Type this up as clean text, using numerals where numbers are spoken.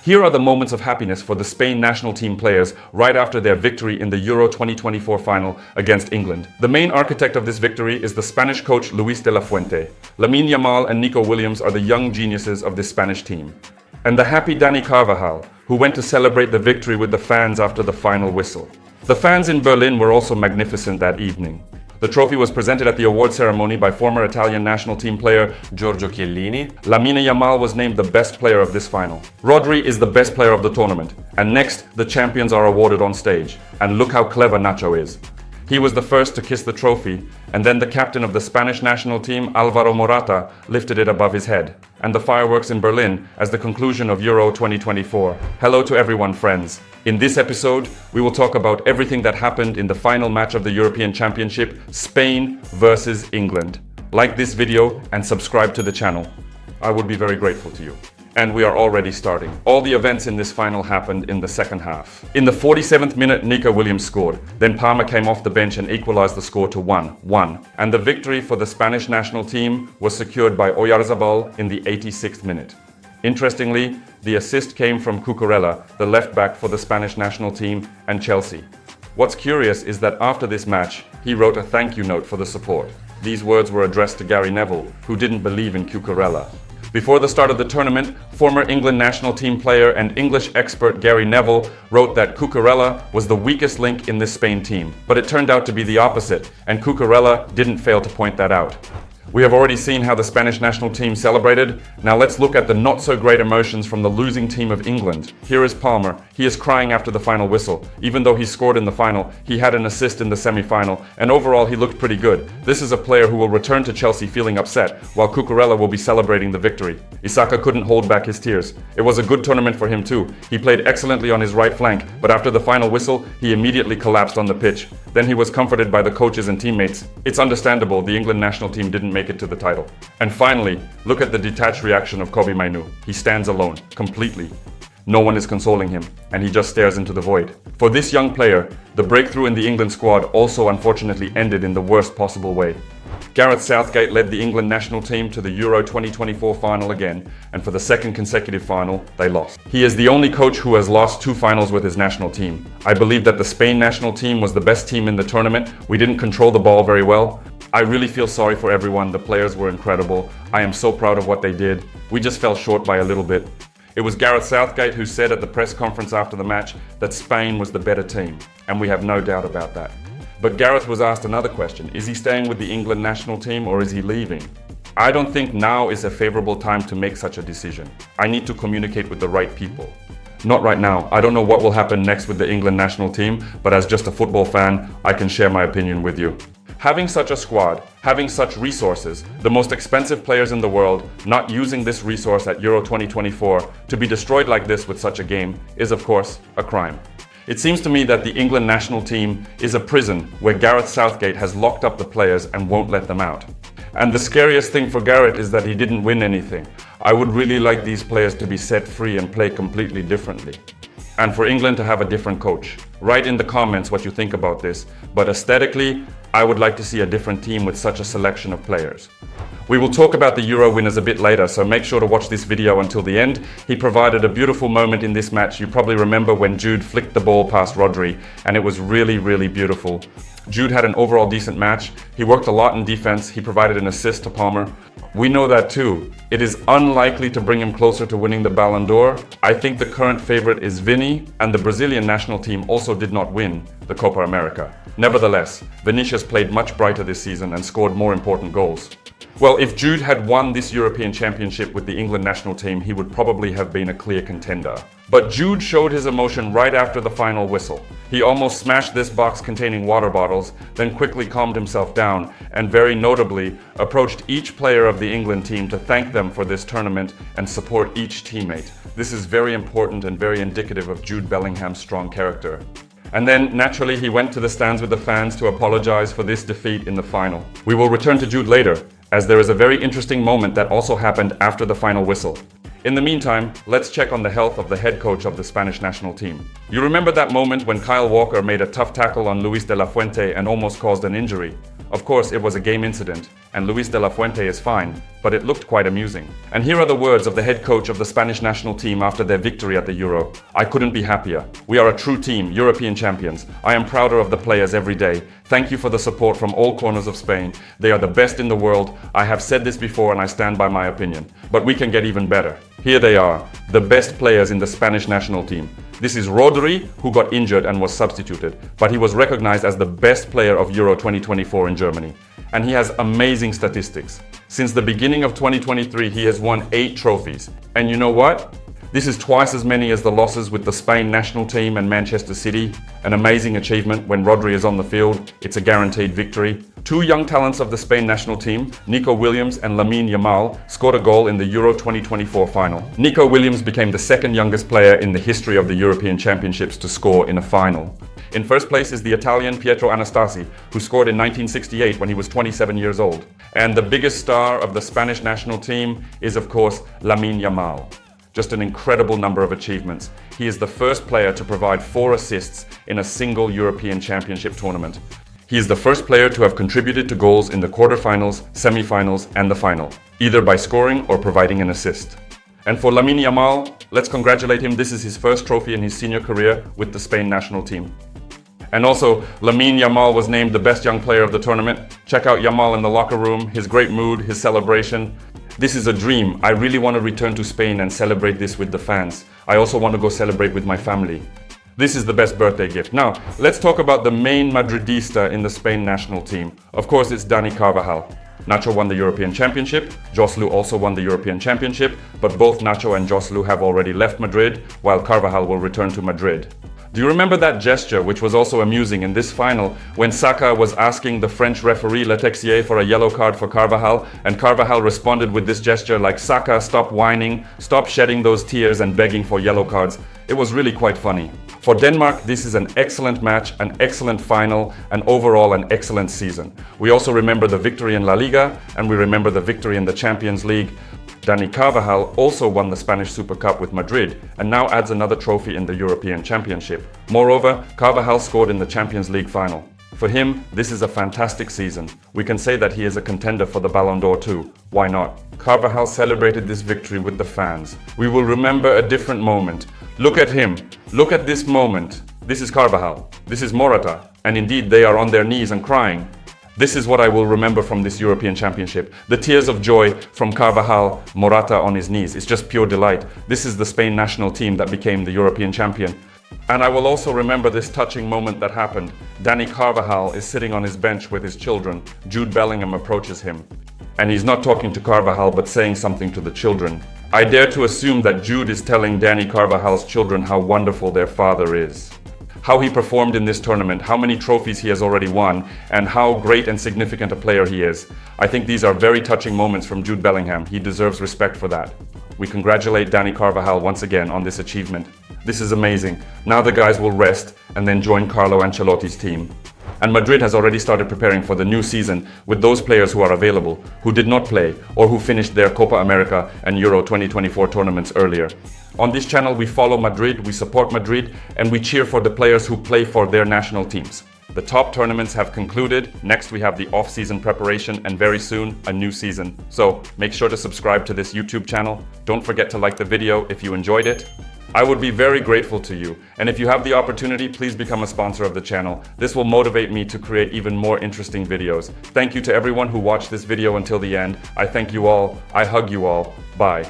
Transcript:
Here are the moments of happiness for the Spain national team players right after their victory in the Euro 2024 final against England. The main architect of this victory is the Spanish coach Luis de la Fuente. Lamine Yamal and Nico Williams are the young geniuses of this Spanish team. And the happy Dani Carvajal, who went to celebrate the victory with the fans after the final whistle. The fans in Berlin were also magnificent that evening. The trophy was presented at the award ceremony by former Italian national team player Giorgio Chiellini. Lamine Yamal was named the best player of this final. Rodri is the best player of the tournament. And next, the champions are awarded on stage. And look how clever Nacho is. He was the first to kiss the trophy, and then the captain of the Spanish national team, Alvaro Morata, lifted it above his head. And the fireworks in Berlin as the conclusion of Euro 2024. Hello to everyone, friends. In this episode, we will talk about everything that happened in the final match of the European Championship, Spain versus England. Like this video and subscribe to the channel. I would be very grateful to you. And we are already starting. All the events in this final happened in the second half. In the 47th minute, Nico Williams scored. Then Palmer came off the bench and equalized the score to 1-1. And the victory for the Spanish national team was secured by Oyarzabal in the 86th minute. Interestingly, the assist came from Cucurella, the left back for the Spanish national team, and Chelsea. What's curious is that after this match, he wrote a thank you note for the support. These words were addressed to Gary Neville, who didn't believe in Cucurella. Before the start of the tournament, former England national team player and English expert Gary Neville wrote that Cucurella was the weakest link in this Spain team. But it turned out to be the opposite, and Cucurella didn't fail to point that out. We have already seen how the Spanish national team celebrated. Now let's look at the not so great emotions from the losing team of England. Here is Palmer. He is crying after the final whistle. Even though he scored in the final, he had an assist in the semi-final, and overall he looked pretty good. This is a player who will return to Chelsea feeling upset, while Cucurella will be celebrating the victory. Isaka couldn't hold back his tears. It was a good tournament for him too. He played excellently on his right flank, but after the final whistle, he immediately collapsed on the pitch. Then he was comforted by the coaches and teammates. It's understandable the England national team didn't make it to the title. And finally, look at the detached reaction of Kobbie Mainoo. He stands alone, completely. No one is consoling him, and he just stares into the void. For this young player, the breakthrough in the England squad also unfortunately ended in the worst possible way. Gareth Southgate led the England national team to the Euro 2024 final again, and for the second consecutive final, they lost. He is the only coach who has lost 2 finals with his national team. I believe that the Spain national team was the best team in the tournament. We didn't control the ball very well. I really feel sorry for everyone. The players were incredible. I am so proud of what they did. We just fell short by a little bit. It was Gareth Southgate who said at the press conference after the match that Spain was the better team, and we have no doubt about that. But Gareth was asked another question. Is he staying with the England national team or is he leaving? I don't think now is a favorable time to make such a decision. I need to communicate with the right people. Not right now. I don't know what will happen next with the England national team, but as just a football fan, I can share my opinion with you. Having such a squad, having such resources, the most expensive players in the world, not using this resource at Euro 2024 to be destroyed like this with such a game is, of course, a crime. It seems to me that the England national team is a prison where Gareth Southgate has locked up the players and won't let them out. And the scariest thing for Gareth is that he didn't win anything. I would really like these players to be set free and play completely differently. And for England to have a different coach. Write in the comments what you think about this, but aesthetically, I would like to see a different team with such a selection of players. We will talk about the Euro winners a bit later, so make sure to watch this video until the end. He provided a beautiful moment in this match. You probably remember when Jude flicked the ball past Rodri, and it was really, really beautiful. Jude had an overall decent match. He worked a lot in defense. He provided an assist to Palmer. We know that too. It is unlikely to bring him closer to winning the Ballon d'Or. I think the current favorite is Vini, and the Brazilian national team also did not win the Copa America. Nevertheless, Vinicius played much brighter this season and scored more important goals. Well, if Jude had won this European Championship with the England national team, he would probably have been a clear contender. But Jude showed his emotion right after the final whistle. He almost smashed this box containing water bottles, then quickly calmed himself down, and very notably approached each player of the England team to thank them for this tournament and support each teammate. This is very important and very indicative of Jude Bellingham's strong character. And then, naturally, he went to the stands with the fans to apologize for this defeat in the final. We will return to Jude later, as there is a very interesting moment that also happened after the final whistle. In the meantime, let's check on the health of the head coach of the Spanish national team. You remember that moment when Kyle Walker made a tough tackle on Luis de la Fuente and almost caused an injury? Of course, it was a game incident, and Luis de la Fuente is fine, but it looked quite amusing. And here are the words of the head coach of the Spanish national team after their victory at the Euro. "I couldn't be happier. We are a true team, European champions. I am prouder of the players every day. Thank you for the support from all corners of Spain. They are the best in the world. I have said this before and I stand by my opinion. But we can get even better." Here they are, the best players in the Spanish national team. This is Rodri, who got injured and was substituted, but he was recognized as the best player of Euro 2024 in Germany. And he has amazing statistics. Since the beginning of 2023, he has won 8 trophies. And you know what? This is twice as many as the losses with the Spain national team and Manchester City. An amazing achievement. When Rodri is on the field, it's a guaranteed victory. 2 young talents of the Spain national team, Nico Williams and Lamine Yamal, scored a goal in the Euro 2024 final. Nico Williams became the second youngest player in the history of the European Championships to score in a final. In first place is the Italian Pietro Anastasi, who scored in 1968 when he was 27 years old. And the biggest star of the Spanish national team is, of course, Lamine Yamal. Just an incredible number of achievements. He is the first player to provide 4 assists in a single European Championship tournament. He is the first player to have contributed to goals in the quarterfinals, semi-finals, and the final, either by scoring or providing an assist. And for Lamine Yamal, let's congratulate him. This is his first trophy in his senior career with the Spain national team. And also, Lamine Yamal was named the best young player of the tournament. Check out Yamal in the locker room, his great mood, his celebration. This is a dream. I really want to return to Spain and celebrate this with the fans. I also want to go celebrate with my family. This is the best birthday gift. Now, let's talk about the main Madridista in the Spain national team. Of course, it's Dani Carvajal. Nacho won the European Championship. Joselu also won the European Championship, but both Nacho and Joselu have already left Madrid, while Carvajal will return to Madrid. Do you remember that gesture, which was also amusing in this final, when Saka was asking the French referee Le Texier for a yellow card for Carvajal, and Carvajal responded with this gesture like, "Saka, stop whining, stop shedding those tears and begging for yellow cards." It was really quite funny. For Denmark, this is an excellent match, an excellent final, and overall an excellent season. We also remember the victory in La Liga, and we remember the victory in the Champions League. Dani Carvajal also won the Spanish Super Cup with Madrid and now adds another trophy in the European Championship. Moreover, Carvajal scored in the Champions League final. For him, this is a fantastic season. We can say that he is a contender for the Ballon d'Or too. Why not? Carvajal celebrated this victory with the fans. We will remember a different moment. Look at him. Look at this moment. This is Carvajal. This is Morata. And indeed, they are on their knees and crying. This is what I will remember from this European Championship. The tears of joy from Carvajal, Morata on his knees. It's just pure delight. This is the Spain national team that became the European champion. And I will also remember this touching moment that happened. Dani Carvajal is sitting on his bench with his children. Jude Bellingham approaches him. And he's not talking to Carvajal, but saying something to the children. I dare to assume that Jude is telling Dani Carvajal's children how wonderful their father is, how he performed in this tournament, how many trophies he has already won, and how great and significant a player he is. I think these are very touching moments from Jude Bellingham. He deserves respect for that. We congratulate Dani Carvajal once again on this achievement. This is amazing. Now the guys will rest and then join Carlo Ancelotti's team. And Madrid has already started preparing for the new season with those players who are available, who did not play, or who finished their Copa America and Euro 2024 tournaments earlier. On this channel, we follow Madrid, we support Madrid, and we cheer for the players who play for their national teams. The top tournaments have concluded. Next, we have the off-season preparation, and very soon, a new season. So make sure to subscribe to this YouTube channel. Don't forget to like the video if you enjoyed it. I would be very grateful to you. And if you have the opportunity, please become a sponsor of the channel. This will motivate me to create even more interesting videos. Thank you to everyone who watched this video until the end. I thank you all. I hug you all. Bye.